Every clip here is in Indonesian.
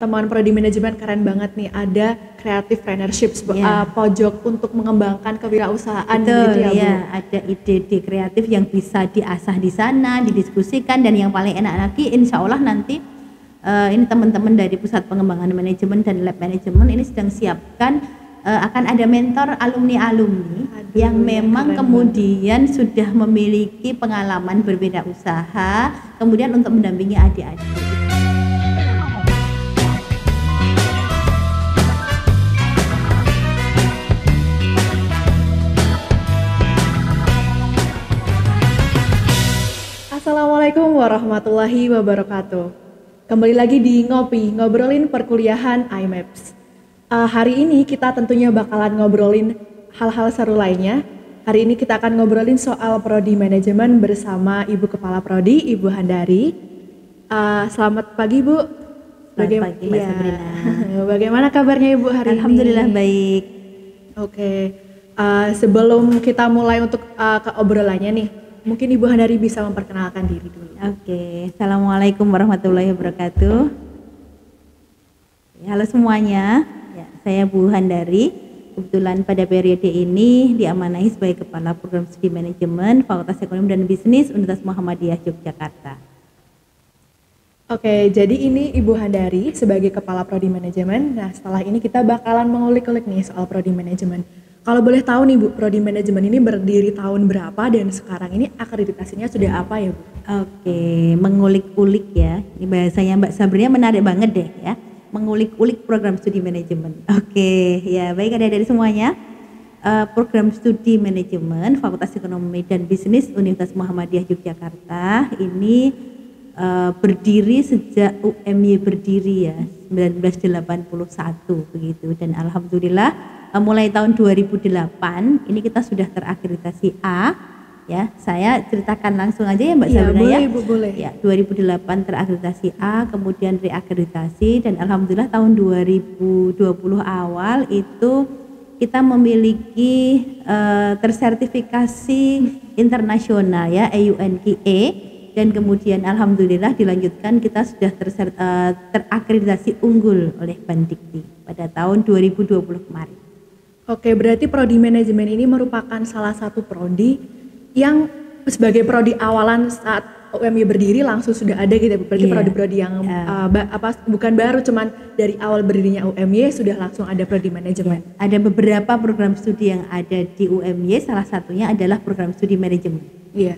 teman prodi manajemen keren banget nih, ada creative partnership, pojok untuk mengembangkan kewirausahaan gitu ya, Bu. Ada ide-ide kreatif yang bisa diasah di sana, didiskusikan, dan yang paling enak lagi insya Allah nanti ini teman-teman dari Pusat Pengembangan Manajemen dan Lab Manajemen ini sedang siapkan akan ada mentor alumni-alumni yang memang kemudian sudah memiliki pengalaman berbeda usaha, kemudian untuk mendampingi adik-adik. Assalamualaikum warahmatullahi wabarakatuh. Kembali lagi di Ngopi, ngobrolin perkuliahan IMAPS. Hari ini kita tentunya bakalan ngobrolin hal-hal seru lainnya. Hari ini kita akan ngobrolin soal Prodi Manajemen bersama Ibu Kepala Prodi, Ibu Handari. Selamat pagi, Bu. Selamat pagi, Mbak Sabrina. Bagaimana kabarnya Ibu hari Alhamdulillah ini? baik. Oke. Sebelum kita mulai untuk ke obrolannya nih, mungkin Ibu Handari bisa memperkenalkan diri dulu. Oke. Assalamualaikum warahmatullahi wabarakatuh. Halo semuanya. Ya, saya Bu Handari. Kebetulan pada periode ini diamanahi sebagai Kepala Program Studi Manajemen Fakultas Ekonomi dan Bisnis Universitas Muhammadiyah Yogyakarta. Oke, jadi ini Ibu Handari sebagai Kepala Prodi Manajemen. Nah, setelah ini kita bakalan mengulik-ulik nih soal Prodi Manajemen. Kalau boleh tahu nih Bu, Prodi Manajemen ini berdiri tahun berapa dan sekarang ini akreditasinya sudah apa ya Bu? Oke, mengulik-ulik ya. Ini bahasanya Mbak Sabrina menarik banget deh ya. Mengulik-ulik program studi manajemen. Oke, ya baik adik-adik semuanya. Program studi manajemen Fakultas Ekonomi dan Bisnis Universitas Muhammadiyah Yogyakarta ini berdiri sejak UMY berdiri ya 1981 begitu, dan alhamdulillah mulai tahun 2008 ini kita sudah terakreditasi A. Ya, saya ceritakan langsung aja ya Mbak Sabrina ya. Boleh, Bu, boleh. Ya, 2008 terakreditasi A, kemudian reakreditasi, dan alhamdulillah tahun 2020 awal itu kita memiliki tersertifikasi internasional ya EUNQA, dan kemudian alhamdulillah dilanjutkan kita sudah terakreditasi unggul oleh Bandikti pada tahun 2020 kemarin. Oke, berarti Prodi Manajemen ini merupakan salah satu prodi yang sebagai prodi awalan saat UMY berdiri langsung sudah ada gitu. Berarti prodi-prodi yang bukan baru, cuman dari awal berdirinya UMY sudah langsung ada Prodi Manajemen. Ada beberapa program studi yang ada di UMY, salah satunya adalah program studi manajemen. Iya.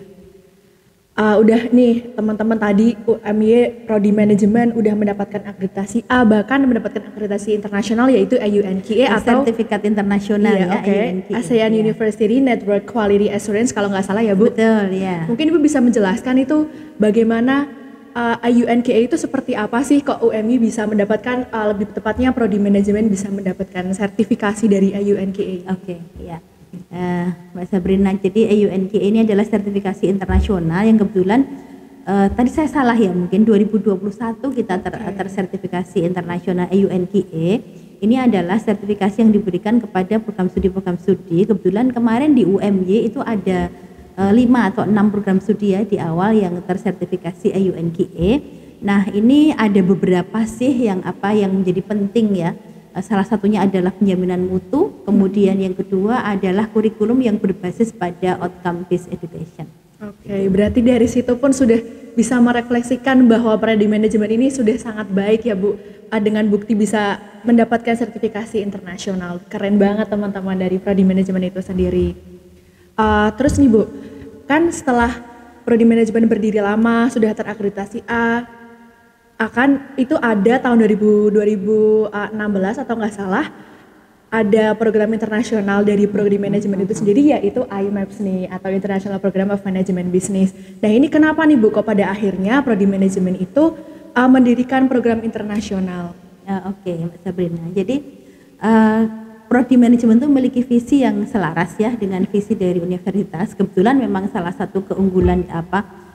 Udah nih teman-teman tadi UMY Prodi Manajemen udah mendapatkan akreditasi A, bahkan mendapatkan akreditasi internasional yaitu EUNQA atau sertifikat internasional ya. EUNQA, ASEAN University Network Quality Assurance kalau nggak salah ya Bu. Betul ya. Mungkin Ibu bisa menjelaskan itu bagaimana EUNQA itu seperti apa sih, kok UMY bisa mendapatkan lebih tepatnya Prodi Manajemen bisa mendapatkan sertifikasi dari EUNQA? Oke, ya. Mbak Sabrina, jadi EUNQA ini adalah sertifikasi internasional yang kebetulan tadi saya salah ya, mungkin 2021 kita tersertifikasi internasional EUNQA. Ini adalah sertifikasi yang diberikan kepada program studi. Kebetulan kemarin di UMY itu ada 5 atau 6 program studi ya di awal yang tersertifikasi EUNQA. Nah, ini ada beberapa sih yang menjadi penting ya. Salah satunya adalah penjaminan mutu, kemudian yang kedua adalah kurikulum yang berbasis pada outcome based education. Oke, berarti dari situ pun sudah bisa merefleksikan bahwa Prodi Manajemen ini sudah sangat baik ya Bu, dengan bukti bisa mendapatkan sertifikasi internasional. Keren banget teman-teman dari Prodi Manajemen itu sendiri. Terus nih Bu, kan setelah Prodi Manajemen berdiri lama, sudah terakreditasi A, akan itu ada tahun 2016 atau nggak salah ada program internasional dari Prodi Manajemen itu sendiri, yaitu IMAPS nih, atau International Program of Management Business. Nah, ini kenapa nih Bu kok pada akhirnya Prodi Manajemen itu mendirikan program internasional? Oke, Mbak Sabrina. Jadi Prodi Manajemen itu memiliki visi yang selaras ya dengan visi dari universitas. Kebetulan memang salah satu keunggulan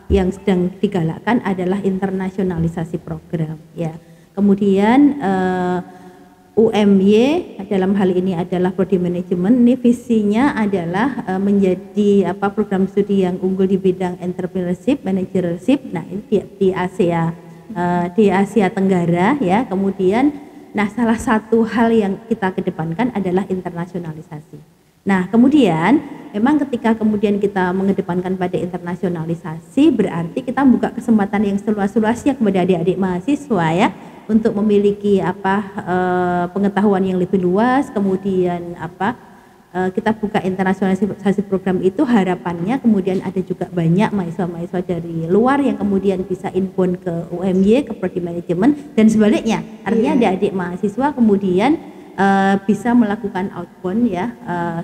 yang sedang digalakkan adalah internasionalisasi program ya. Kemudian UMY dalam hal ini adalah Prodi Manajemen, ini visinya adalah menjadi program studi yang unggul di bidang entrepreneurship, managership. Nah, ini di ASEA di Asia Tenggara ya. Kemudian nah salah satu hal yang kita kedepankan adalah internasionalisasi. Nah, kemudian memang ketika kemudian kita mengedepankan pada internasionalisasi berarti kita buka kesempatan yang seluas-luasnya kepada adik-adik mahasiswa ya untuk memiliki pengetahuan yang lebih luas, kemudian kita buka internasionalisasi program itu harapannya kemudian ada juga banyak mahasiswa-mahasiswa dari luar yang kemudian bisa inbound ke UMY, ke Prodi Manajemen dan sebaliknya. Artinya adik-adik mahasiswa kemudian bisa melakukan outbound ya,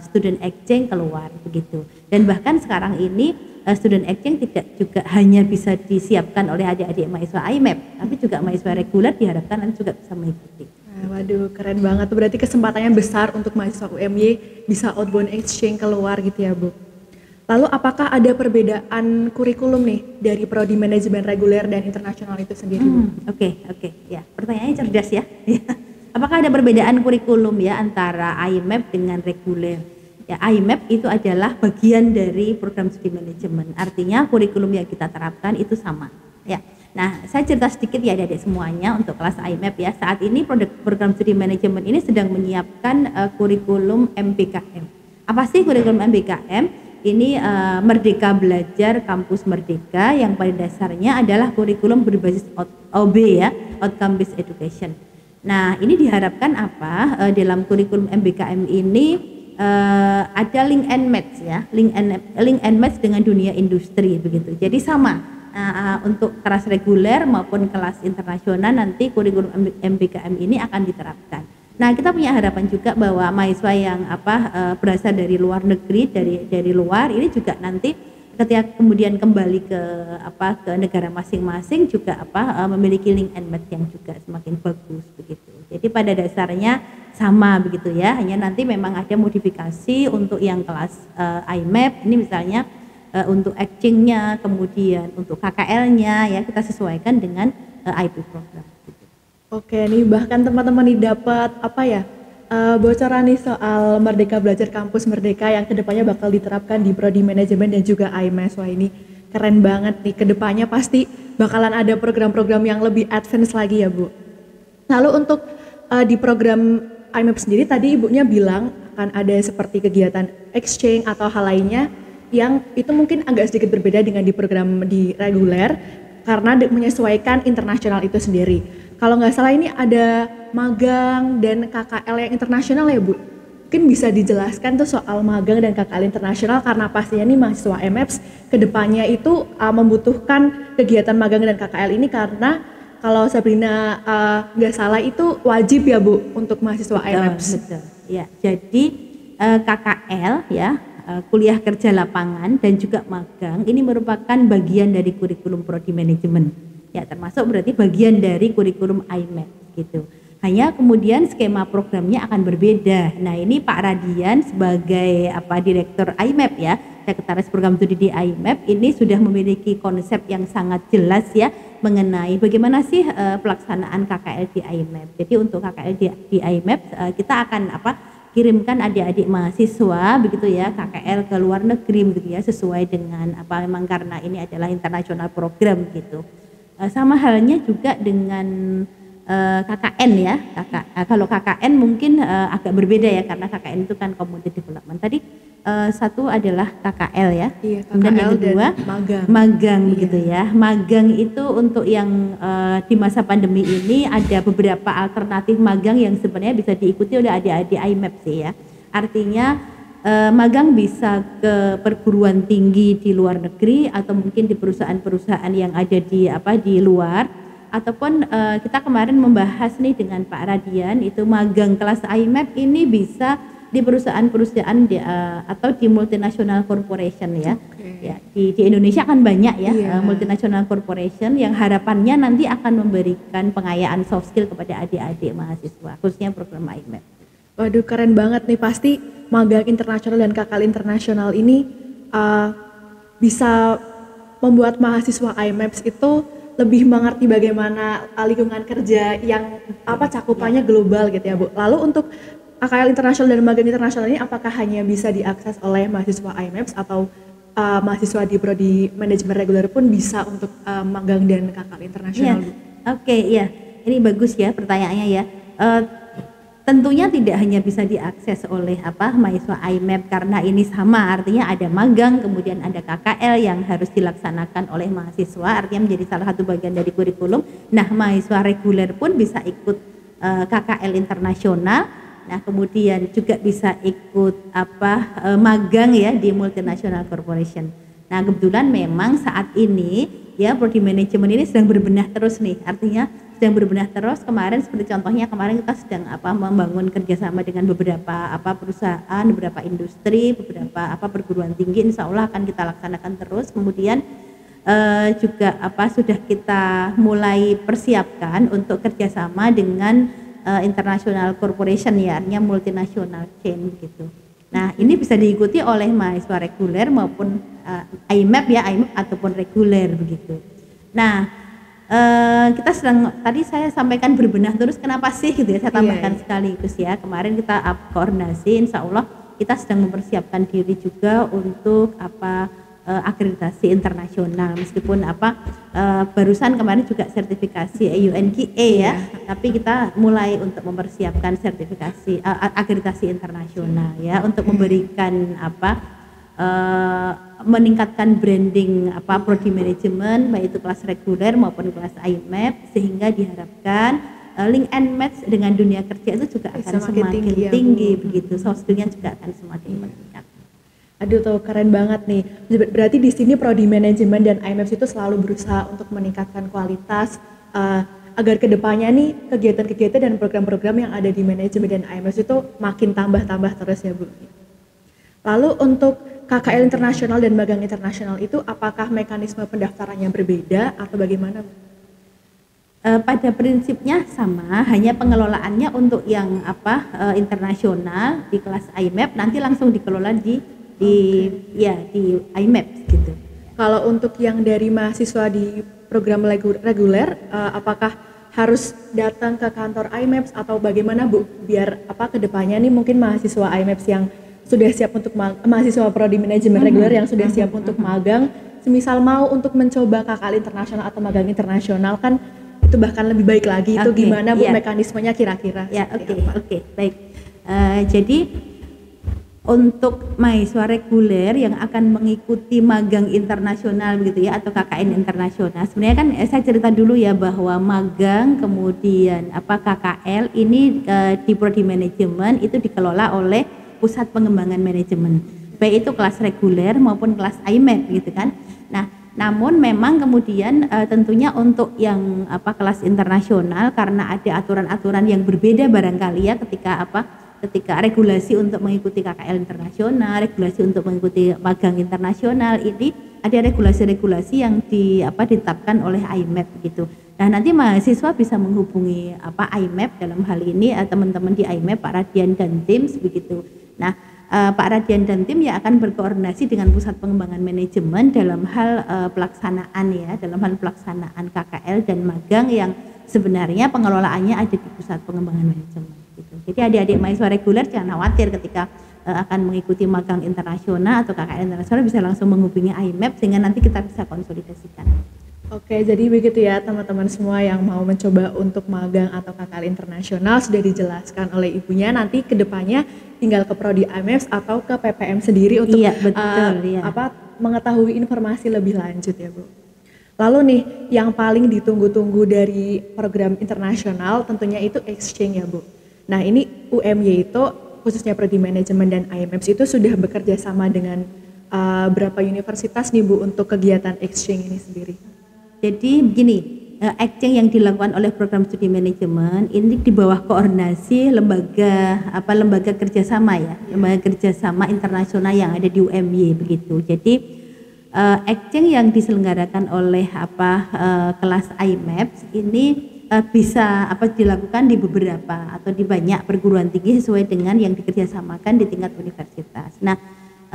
student exchange keluar begitu. Dan bahkan sekarang ini student exchange tidak juga hanya bisa disiapkan oleh adik-adik mahasiswa IMEP, tapi juga mahasiswa reguler diharapkan nanti juga bisa mengikuti. Waduh, keren banget. Berarti kesempatannya besar untuk mahasiswa UMY bisa outbound exchange keluar gitu ya, Bu. Lalu apakah ada perbedaan kurikulum nih dari prodi manajemen reguler dan internasional itu sendiri, Bu? Oke, ya. Pertanyaannya cerdas ya. Apakah ada perbedaan kurikulum ya antara IMEP dengan reguler? Ya, IMEP itu adalah bagian dari program studi manajemen. Artinya kurikulum yang kita terapkan itu sama. Ya. Nah, saya cerita sedikit ya adik-adik semuanya untuk kelas IMEP ya. Saat ini program studi manajemen ini sedang menyiapkan kurikulum MBKM. Apa sih kurikulum MBKM? Ini Merdeka Belajar Kampus Merdeka yang pada dasarnya adalah kurikulum berbasis OB ya, Outcome Based Education. Nah, ini diharapkan dalam kurikulum MBKM ini ada link and match ya, link and match dengan dunia industri begitu. Jadi sama untuk kelas reguler maupun kelas internasional nanti kurikulum MBKM ini akan diterapkan. Nah, kita punya harapan juga bahwa mahasiswa yang berasal dari luar negeri, dari luar ini juga nanti ketika kemudian kembali ke negara masing-masing juga memiliki link and match yang juga semakin bagus begitu. Jadi pada dasarnya sama begitu ya, hanya nanti memang ada modifikasi untuk yang kelas IMEP ini misalnya untuk exchange-nya, kemudian untuk KKL-nya ya kita sesuaikan dengan IP program. Gitu. Oke, nih bahkan teman-teman nih dapat bocoran nih soal Merdeka Belajar Kampus Merdeka yang kedepannya bakal diterapkan di Prodi Manajemen dan juga IMES. Wah, ini keren banget nih, kedepannya pasti bakalan ada program-program yang lebih advance lagi ya, Bu. Lalu untuk di program IMEP sendiri tadi ibunya bilang akan ada seperti kegiatan exchange atau hal lainnya yang itu mungkin agak sedikit berbeda dengan di program di reguler karena menyesuaikan internasional itu sendiri. Kalau nggak salah ini ada magang dan KKL yang internasional ya, Bu. Mungkin bisa dijelaskan tuh soal magang dan KKL internasional karena pastinya nih mahasiswa IMEPS kedepannya itu membutuhkan kegiatan magang dan KKL ini karena kalau Sabrina nggak salah itu wajib ya, Bu, untuk mahasiswa IMEPS. Betul. Ya, jadi KKL ya, kuliah kerja lapangan dan juga magang ini merupakan bagian dari kurikulum prodi manajemen. Ya, termasuk berarti bagian dari kurikulum IMEP gitu. Hanya kemudian skema programnya akan berbeda. Nah, ini Pak Radian sebagai Direktur IMEP ya, Sekretaris Program Studi di IMEP ini sudah memiliki konsep yang sangat jelas ya mengenai bagaimana sih pelaksanaan KKL di IMEP. Jadi untuk KKL di IMEP kita akan kirimkan adik-adik mahasiswa begitu ya KKL ke luar negeri begitu ya sesuai dengan memang karena ini adalah internasional program gitu. Sama halnya juga dengan KKN ya. Kalau KKN mungkin agak berbeda ya karena KKN itu kan community development. Tadi satu adalah KKL ya. Iya, kemudian yang kedua magang begitu ya. Magang itu untuk yang di masa pandemi ini ada beberapa alternatif magang yang sebenarnya bisa diikuti oleh adik-adik IMEP sih ya. Artinya magang bisa ke perguruan tinggi di luar negeri atau mungkin di perusahaan-perusahaan yang ada di luar ataupun kita kemarin membahas nih dengan Pak Radian itu magang kelas IMEP ini bisa di perusahaan-perusahaan atau di multinational corporation ya. Okay. Ya di Indonesia kan banyak ya multinational corporation yang harapannya nanti akan memberikan pengayaan soft skill kepada adik-adik mahasiswa khususnya program IMEP. Waduh, keren banget nih, pasti magang internasional dan KKL internasional ini bisa membuat mahasiswa IMEPS itu lebih mengerti bagaimana lingkungan kerja yang cakupannya global gitu ya, Bu. Lalu untuk KKL internasional dan magang internasional ini apakah hanya bisa diakses oleh mahasiswa IMEPS atau mahasiswa di prodi manajemen reguler pun bisa untuk magang dan KKL internasional, Bu? Oke, ya, ini bagus ya pertanyaannya ya. Eh, Tentunya tidak hanya bisa diakses oleh mahasiswa IMAP karena ini sama, artinya ada magang, kemudian ada KKL yang harus dilaksanakan oleh mahasiswa, artinya menjadi salah satu bagian dari kurikulum. Nah, mahasiswa reguler pun bisa ikut KKL internasional. Nah, kemudian juga bisa ikut magang ya di multinational corporation. Nah, kebetulan memang saat ini ya prodi manajemen ini sedang berbenah terus nih, artinya sedang berbenah terus. Kemarin seperti contohnya kemarin kita sedang membangun kerjasama dengan beberapa perusahaan, beberapa industri, beberapa perguruan tinggi, insya Allah akan kita laksanakan terus. Kemudian juga sudah kita mulai persiapkan untuk kerjasama dengan international corporation ya, artinya multinational chain gitu. Nah, ini bisa diikuti oleh mahasiswa reguler maupun IMAP ya, IMAP ataupun reguler begitu. Nah, kita sedang, tadi saya sampaikan berbenah terus, kenapa sih gitu ya, saya tambahkan sekaligus ya. Kemarin kita koordinasi, insya Allah kita sedang mempersiapkan diri juga untuk akreditasi internasional, meskipun barusan kemarin juga sertifikasi UNGA ya, tapi kita mulai untuk mempersiapkan sertifikasi akreditasi internasional ya, untuk memberikan meningkatkan branding prodi manajemen baik itu kelas reguler maupun kelas IMAP, sehingga diharapkan link and match dengan dunia kerja itu juga akan semakin tinggi begitu, soft skillnya juga akan semakin meningkat. Aduh, tuh keren banget nih. Berarti di sini prodi manajemen dan IMAP itu selalu berusaha untuk meningkatkan kualitas agar kedepannya nih kegiatan-kegiatan dan program-program yang ada di manajemen dan IMAP itu makin tambah-tambah terus ya Bu. Lalu untuk KKL internasional dan magang internasional itu apakah mekanisme pendaftarannya berbeda atau bagaimana? Pada prinsipnya sama, hanya pengelolaannya untuk yang internasional di kelas IMAP nanti langsung dikelola di IMAP gitu. Kalau untuk yang dari mahasiswa di program reguler, apakah harus datang ke kantor IMAP atau bagaimana Bu? Biar kedepannya nih mungkin mahasiswa IMAP yang sudah siap untuk mahasiswa prodi manajemen reguler yang sudah siap untuk magang, semisal mau untuk mencoba KKL internasional atau magang internasional, kan itu bahkan lebih baik lagi. Itu gimana Bu mekanismenya kira-kira? Ya, oke, baik. Jadi untuk mahasiswa reguler yang akan mengikuti magang internasional begitu ya, atau KKN internasional, sebenarnya kan saya cerita dulu ya bahwa magang kemudian KKL ini di prodi manajemen itu dikelola oleh Pusat Pengembangan Manajemen, baik itu kelas reguler maupun kelas IMAP gitu kan. Nah, namun memang kemudian tentunya untuk yang kelas internasional, karena ada aturan-aturan yang berbeda barangkali ya ketika regulasi untuk mengikuti KKL internasional, regulasi untuk mengikuti magang internasional, ini ada regulasi-regulasi yang ditetapkan oleh IMAP gitu. Nah, nanti mahasiswa bisa menghubungi IMAP dalam hal ini teman-teman di IMAP, Pak Radian dan tim begitu. Nah, Pak Radian dan tim ya akan berkoordinasi dengan Pusat Pengembangan Manajemen dalam hal pelaksanaan ya, dalam hal pelaksanaan KKL dan magang yang sebenarnya pengelolaannya ada di Pusat Pengembangan Manajemen gitu. Jadi adik-adik mahasiswa reguler jangan khawatir ketika akan mengikuti magang internasional atau KKL internasional, bisa langsung menghubungi IMAP sehingga nanti kita bisa konsolidasikan. Oke, jadi begitu ya teman-teman semua yang mau mencoba untuk magang atau KKL internasional, sudah dijelaskan oleh ibunya. Nanti kedepannya tinggal ke prodi IMAP atau ke PPM sendiri untuk mengetahui informasi lebih lanjut ya Bu. Lalu nih, yang paling ditunggu-tunggu dari program internasional tentunya itu exchange ya Bu. Nah, ini UMY itu khususnya prodi manajemen dan IMAP itu sudah bekerja sama dengan berapa universitas nih Bu untuk kegiatan exchange ini sendiri? Jadi begini, exchange yang dilakukan oleh program studi manajemen ini di bawah koordinasi lembaga kerjasama ya, lembaga kerjasama internasional yang ada di UMY begitu. Jadi exchange yang diselenggarakan oleh kelas IMAP ini bisa dilakukan di beberapa atau di banyak perguruan tinggi sesuai dengan yang dikerjasamakan di tingkat universitas. Nah,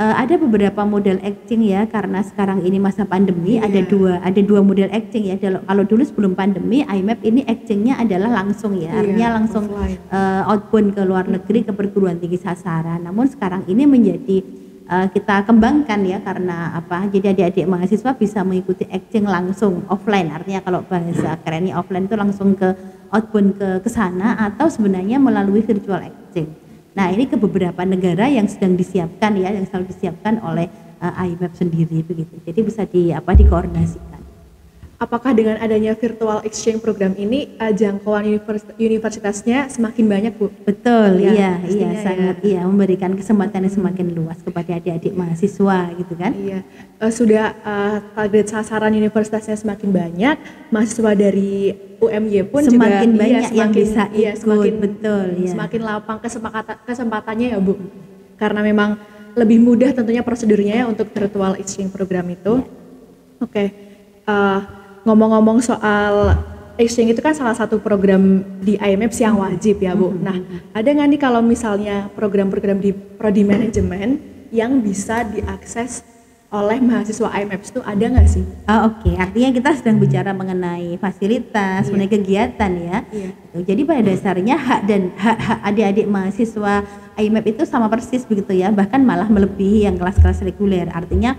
ada beberapa model exchange ya, karena sekarang ini masa pandemi ada dua model exchange ya. Kalau dulu sebelum pandemi IMAP ini exchange-nya adalah langsung ya, artinya langsung outbound ke luar negeri ke perguruan tinggi sasaran. Namun sekarang ini menjadi kita kembangkan ya, karena apa? Jadi adik-adik mahasiswa bisa mengikuti acting langsung offline, artinya kalau bahasa kerennya offline itu langsung ke outbound ke sana, atau sebenarnya melalui virtual acting. Nah, ini ke beberapa negara yang sedang disiapkan ya, yang selalu disiapkan oleh IMAP sendiri begitu. Jadi bisa dikoordinasikan. Apakah dengan adanya virtual exchange program ini jangkauan universitasnya semakin banyak, Bu? Betul, Ya, iya sangat ya, memberikan kesempatan yang semakin luas kepada adik-adik mahasiswa gitu kan. Iya, sudah target sasaran universitasnya semakin banyak, mahasiswa dari UMY pun semakin juga banyak yang bisa ikut, betul ya. Semakin lapang kesempatannya ya, Bu. Karena memang lebih mudah tentunya prosedurnya ya untuk virtual exchange program itu. Ya. Oke. Ngomong-ngomong soal exchange itu kan salah satu program di IMF yang wajib ya, Bu. Nah, ada nggak nih kalau misalnya program-program di prodi manajemen yang bisa diakses oleh mahasiswa IMF itu ada nggak sih? Oke. Artinya kita sedang bicara mengenai fasilitas, mengenai kegiatan ya. Jadi pada dasarnya hak adik-adik mahasiswa IMF itu sama persis begitu ya, bahkan malah melebihi yang kelas-kelas reguler. Artinya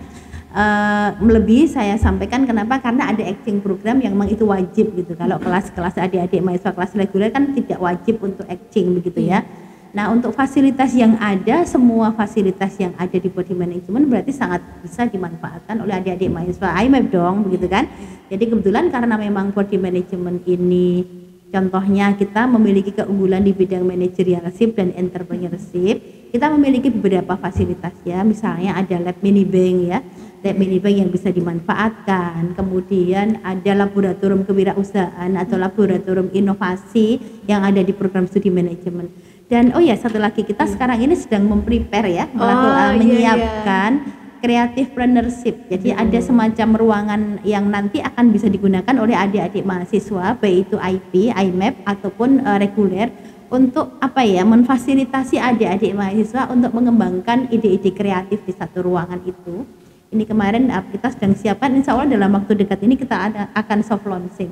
melebihi, saya sampaikan kenapa, karena ada acting program yang memang itu wajib gitu. Kalau kelas-kelas adik-adik mahasiswa kelas reguler kan tidak wajib untuk acting begitu ya. Nah, untuk fasilitas yang ada, semua fasilitas yang ada di body management berarti sangat bisa dimanfaatkan oleh adik-adik mahasiswa IMAP dong begitu kan. Jadi kebetulan karena memang body management ini contohnya kita memiliki keunggulan di bidang managerialship dan entrepreneurship, kita memiliki beberapa fasilitas ya, misalnya ada lab mini bank ya, lab mini bank yang bisa dimanfaatkan, kemudian ada laboratorium kewirausahaan atau laboratorium inovasi yang ada di program studi manajemen. Dan satu lagi, kita sekarang ini sedang memprepare ya, menyiapkan creativepreneurship. Jadi ada semacam ruangan yang nanti akan bisa digunakan oleh adik-adik mahasiswa, baik itu IP, IMAP ataupun reguler, untuk memfasilitasi adik-adik mahasiswa untuk mengembangkan ide-ide kreatif di satu ruangan itu. Ini kemarin kita sedang siapkan, insya Allah dalam waktu dekat ini kita akan soft launching.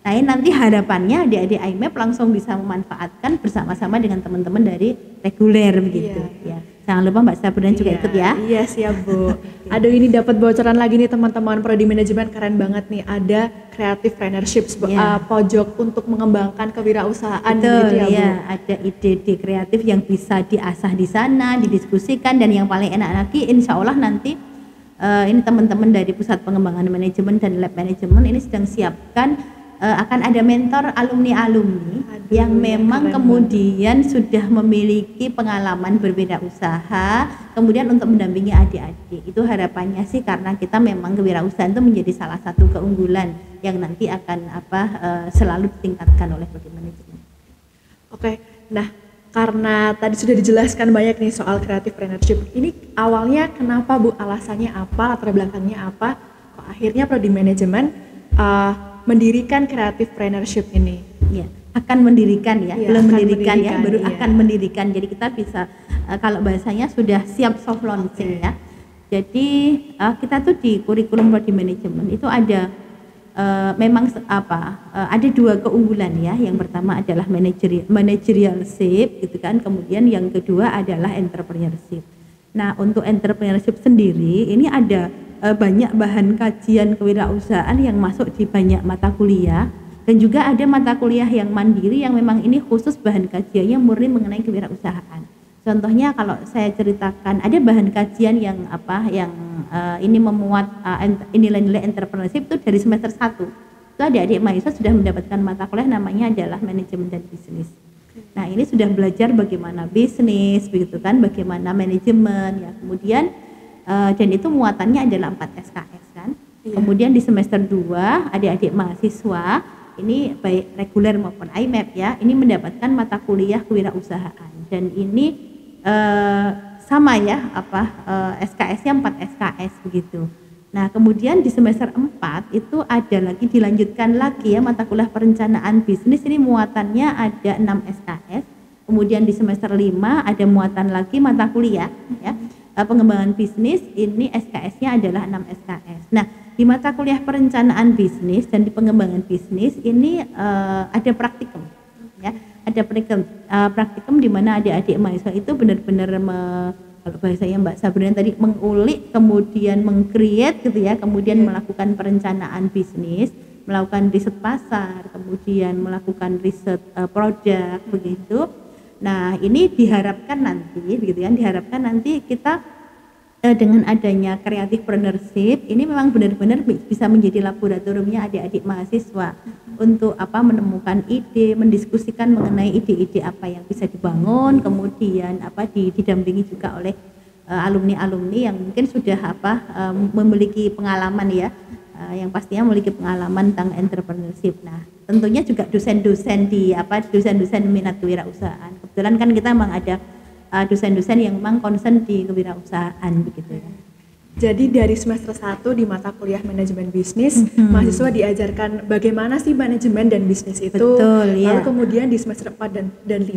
Nah, ini nanti harapannya adik-adik IMAP langsung bisa memanfaatkan bersama-sama dengan teman-teman dari reguler begitu ya. Jangan lupa Mbak Sabrina juga ikut ya. Iya siap, Bu. Aduh, ini dapat bocoran lagi nih teman-teman prodi manajemen, keren banget nih, ada creative partnership pojok untuk mengembangkan kewirausahaan. Betul, gitu ya, Bu. Ada ide-ide kreatif yang bisa diasah di sana, didiskusikan, dan yang paling enak lagi insya Allah nanti ini teman-teman dari Pusat Pengembangan Manajemen dan Lab Manajemen ini sedang siapkan akan ada mentor alumni-alumni yang memang kemudian sudah memiliki pengalaman berbeda usaha, kemudian untuk mendampingi adik-adik. Itu harapannya sih, karena kita memang kewirausahaan itu menjadi salah satu keunggulan yang nanti akan selalu ditingkatkan oleh prodi manajemen. Oke, nah karena tadi sudah dijelaskan banyak nih soal creative partnership. Ini awalnya kenapa, Bu? Alasannya apa? Latar belakangnya apa? Kok akhirnya prodi manajemen mendirikan creative partnership ini? Ya, akan mendirikan ya, belum mendirikan ya, baru akan mendirikan. Jadi kita bisa kalau bahasanya sudah siap soft launching ya. Jadi kita tuh di kurikulum prodi manajemen itu ada memang ada dua keunggulan ya. Yang pertama adalah managerialship gitu kan, kemudian yang kedua adalah entrepreneurship. Nah, untuk entrepreneurship sendiri ini ada banyak bahan kajian kewirausahaan yang masuk di banyak mata kuliah, dan juga ada mata kuliah yang mandiri yang memang ini khusus bahan kajiannya murni mengenai kewirausahaan. Contohnya kalau saya ceritakan, ada bahan kajian yang ini memuat nilai-nilai entrepreneurship itu dari semester 1. Itu adik-adik mahasiswa sudah mendapatkan mata kuliah namanya adalah manajemen dan bisnis. Nah, ini sudah belajar bagaimana bisnis begitu kan, bagaimana manajemen ya. Kemudian dan itu muatannya adalah 4 SKS kan. Kemudian di semester 2 adik-adik mahasiswa ini baik reguler maupun IMAP ya, ini mendapatkan mata kuliah kewirausahaan, dan ini sama ya SKS-nya 4 SKS begitu. Nah, kemudian di semester 4 itu ada lagi, dilanjutkan lagi ya, mata kuliah perencanaan bisnis, ini muatannya ada 6 SKS. Kemudian di semester 5 ada muatan lagi mata kuliah ya, pengembangan bisnis, ini SKS-nya adalah 6 SKS. Nah, di mata kuliah perencanaan bisnis dan di pengembangan bisnis ini ada praktikum ya, ada praktikum di mana adik-adik mahasiswa itu benar-benar kalau bahasanya Mbak Sabrina tadi, mengulik, kemudian meng-create gitu ya, kemudian melakukan perencanaan bisnis, melakukan riset pasar, kemudian melakukan riset produk begitu. Nah, ini diharapkan nanti begitu kan, diharapkan nanti kita dengan adanya creative partnership ini memang benar-benar bisa menjadi laboratoriumnya adik-adik mahasiswa untuk menemukan ide, mendiskusikan mengenai ide-ide apa yang bisa dibangun, kemudian didampingi juga oleh alumni-alumni yang mungkin sudah memiliki pengalaman ya, yang pastinya memiliki pengalaman tentang entrepreneurship. Nah, tentunya juga dosen-dosen dosen-dosen minat kewirausahaan. Kebetulan kan kita memang ada dosen-dosen yang memang concern di kewirausahaan begitu ya. Jadi dari semester 1 di mata kuliah manajemen bisnis, mahasiswa diajarkan bagaimana sih manajemen dan bisnis itu. Betul, lalu ya. kemudian di semester 4 dan 5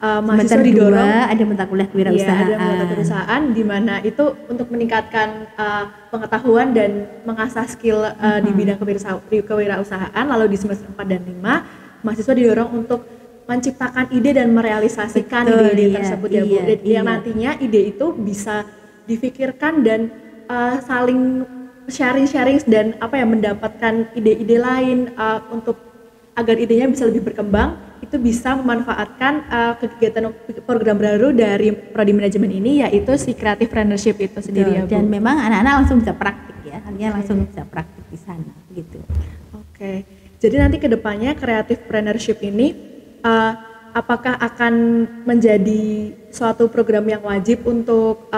mahasiswa Semester didorong 2 ada mata kuliah kewirausahaan. Iya, ada mata kewirausahaan di mana itu untuk meningkatkan pengetahuan dan mengasah skill di bidang kewirausahaan. Lalu di semester 4 dan 5 mahasiswa didorong untuk menciptakan ide dan merealisasikan ide tersebut ya Bu. Yang nantinya ide itu bisa difikirkan dan saling sharing dan mendapatkan ide-ide lain untuk agar idenya bisa lebih berkembang. Itu bisa memanfaatkan kegiatan program baru dari prodi manajemen ini, yaitu si creative partnership itu sendiri ya Bu. Dan memang anak-anak langsung bisa praktik ya, artinya langsung bisa praktik di sana gitu. Oke. Jadi nanti kedepannya creative partnership ini apakah akan menjadi suatu program yang wajib untuk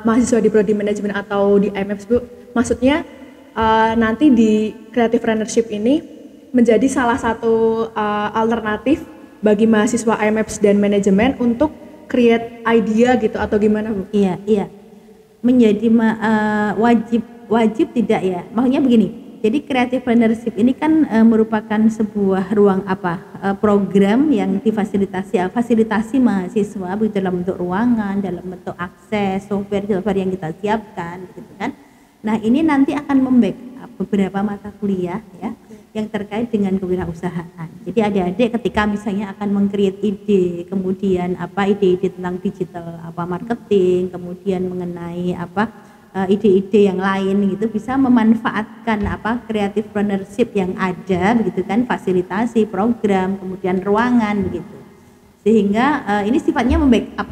mahasiswa di prodi manajemen atau di IMEPS Bu? Maksudnya nanti di creative partnership ini menjadi salah satu alternatif bagi mahasiswa IMEPS dan manajemen untuk create idea gitu atau gimana Bu? Iya. Menjadi wajib tidak ya? Maksudnya begini. Jadi creative partnership ini kan merupakan sebuah ruang program yang fasilitasi mahasiswa dalam bentuk ruangan, dalam bentuk akses software yang kita siapkan gitu kan. Nah, ini nanti akan membackup beberapa mata kuliah ya yang terkait dengan kewirausahaan. Jadi adik-adik ketika misalnya akan meng-create ide, kemudian ide-ide tentang digital marketing, kemudian mengenai ide-ide yang lain gitu, bisa memanfaatkan creative partnership yang ada begitu kan, fasilitasi program, kemudian ruangan begitu. Sehingga ini sifatnya membackup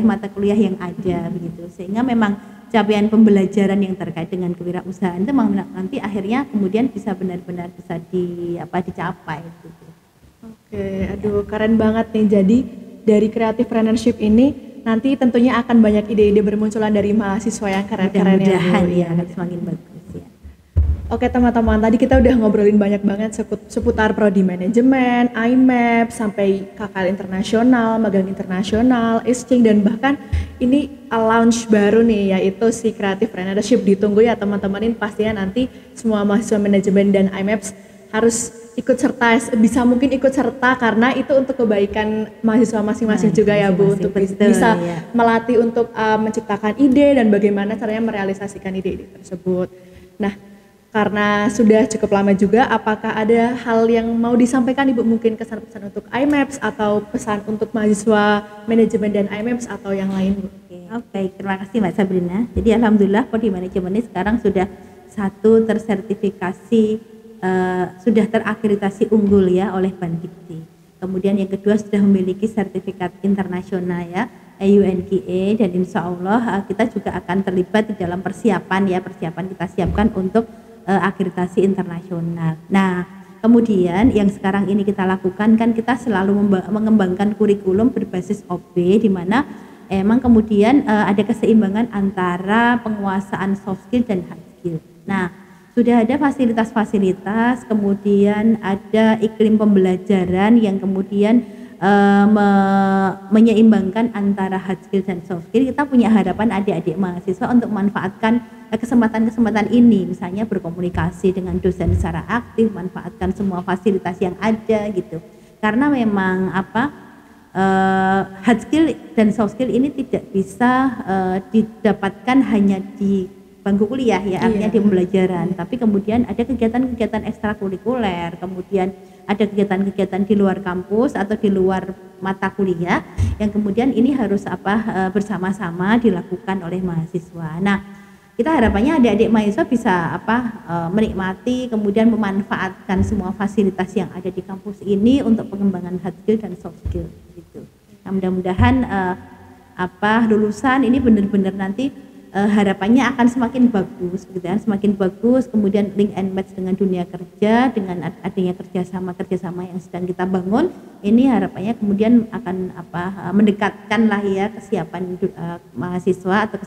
mata kuliah yang ada begitu. Sehingga memang capaian pembelajaran yang terkait dengan kewirausahaan itu nanti akhirnya kemudian bisa benar-benar bisa dicapai gitu. Oke, aduh keren banget nih. Jadi dari creative partnership ini nanti tentunya akan banyak ide-ide bermunculan dari mahasiswa yang keren-keren ya, akan semakin bagus ya. Oke teman-teman, tadi kita udah ngobrolin banyak banget seputar prodi manajemen, IMEP, sampai KKL internasional, magang internasional, exchange, dan bahkan ini launch baru nih, yaitu si creative partnership. Ditunggu ya teman-teman, ini pastinya nanti semua mahasiswa manajemen dan IMEP harus bisa mungkin ikut serta karena itu untuk kebaikan mahasiswa masing-masing juga ya Bu, untuk bisa melatih untuk menciptakan ide dan bagaimana caranya merealisasikan ide-ide tersebut. Nah, karena sudah cukup lama juga, apakah ada hal yang mau disampaikan Ibu, mungkin kesan-pesan untuk IMEPS atau pesan untuk mahasiswa manajemen dan IMEPS atau yang lain Bu? Oke, terima kasih Mbak Sabrina. Jadi alhamdulillah prodi manajemen ini sekarang sudah tersertifikasi, sudah terakreditasi unggul ya oleh Bandikti. Kemudian yang kedua sudah memiliki sertifikat internasional ya, EUNQA, dan insya Allah kita juga akan terlibat di dalam persiapan kita siapkan untuk akreditasi internasional. Nah, kemudian yang sekarang ini kita lakukan kan kita selalu mengembangkan kurikulum berbasis OB, di mana emang kemudian ada keseimbangan antara penguasaan soft skill dan hard skill. Nah, sudah ada fasilitas-fasilitas, kemudian ada iklim pembelajaran yang kemudian menyeimbangkan antara hard skill dan soft skill. Kita punya harapan adik-adik mahasiswa untuk memanfaatkan kesempatan-kesempatan ini, misalnya berkomunikasi dengan dosen secara aktif, manfaatkan semua fasilitas yang ada gitu. Karena memang hard skill dan soft skill ini tidak bisa didapatkan hanya di bangku kuliah ya, artinya di pembelajaran, tapi kemudian ada kegiatan-kegiatan ekstrakurikuler, kemudian ada kegiatan-kegiatan di luar kampus atau di luar mata kuliah yang kemudian ini harus bersama-sama dilakukan oleh mahasiswa. Nah, kita harapannya adik-adik mahasiswa bisa menikmati kemudian memanfaatkan semua fasilitas yang ada di kampus ini untuk pengembangan hard skill dan soft skill gitu. Nah, mudah-mudahan lulusan ini benar-benar nanti harapannya akan semakin bagus gitu kan, semakin bagus, kemudian link and match dengan dunia kerja, dengan adanya kerjasama yang sedang kita bangun, ini harapannya kemudian akan mendekatkan lah ya kesiapan mahasiswa atau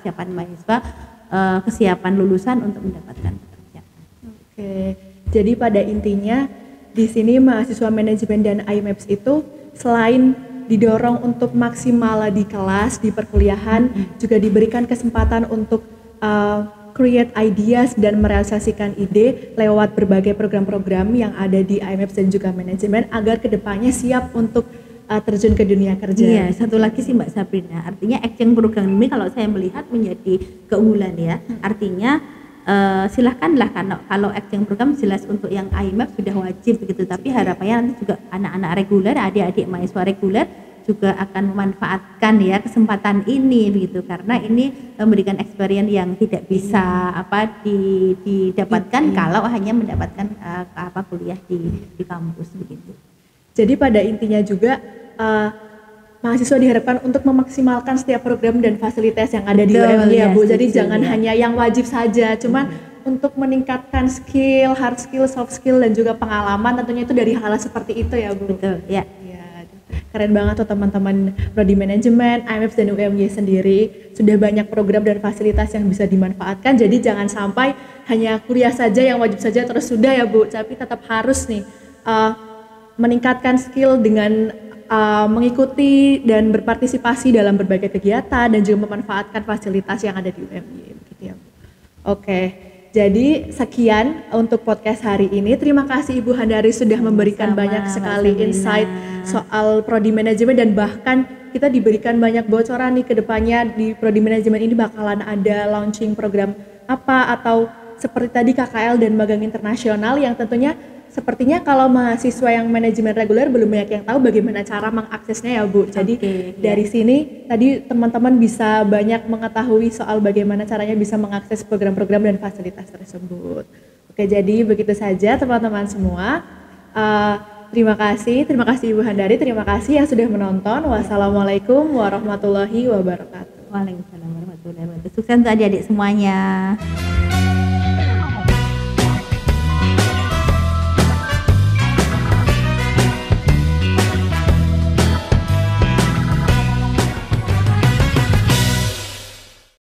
kesiapan lulusan untuk mendapatkan pekerjaan. Oke, jadi pada intinya di sini mahasiswa manajemen dan IMAPS itu selain didorong untuk maksimal di kelas, di perkuliahan, juga diberikan kesempatan untuk create ideas dan merealisasikan ide lewat berbagai program-program yang ada di IMAPS dan juga manajemen agar kedepannya siap untuk terjun ke dunia kerja. Iya, satu lagi sih Mbak Sabrina, artinya exchange program ini kalau saya melihat menjadi keunggulan ya, artinya silahkanlah kalau exchange program jelas untuk yang IMAP sudah wajib begitu, tapi harapannya nanti juga anak-anak reguler, adik-adik mahasiswa reguler juga akan memanfaatkan ya kesempatan ini begitu, karena ini memberikan experience yang tidak bisa didapatkan kalau hanya mendapatkan kuliah di kampus begitu. Jadi pada intinya juga mahasiswa diharapkan untuk memaksimalkan setiap program dan fasilitas yang ada di UMY ya Bu. Jadi jangan hanya yang wajib saja, cuman untuk meningkatkan skill, hard skill, soft skill dan juga pengalaman tentunya itu dari hal seperti itu ya Bu. Betul, ya. Keren banget tuh teman-teman prodi manajemen, IMAPS dan UMY sendiri sudah banyak program dan fasilitas yang bisa dimanfaatkan. Jadi jangan sampai hanya kuliah saja yang wajib saja terus sudah ya Bu, tapi tetap harus nih meningkatkan skill dengan mengikuti dan berpartisipasi dalam berbagai kegiatan dan juga memanfaatkan fasilitas yang ada di UMY gitu ya. Oke, jadi sekian untuk podcast hari ini. Terima kasih Ibu Handari sudah memberikan banyak sekali insight soal prodi manajemen dan bahkan kita diberikan banyak bocoran nih ke depannya di prodi manajemen ini bakalan ada launching program apa atau seperti tadi KKL dan magang internasional yang tentunya sepertinya kalau mahasiswa yang manajemen reguler belum banyak yang tahu bagaimana cara mengaksesnya ya Bu. Jadi dari sini tadi teman-teman bisa banyak mengetahui soal bagaimana caranya bisa mengakses program-program dan fasilitas tersebut. Oke, jadi begitu saja teman-teman semua. Terima kasih Ibu Handari, terima kasih yang sudah menonton. Wassalamualaikum warahmatullahi wabarakatuh. Waalaikumsalam warahmatullahi wabarakatuh. Sukses untuk adik-adik semuanya.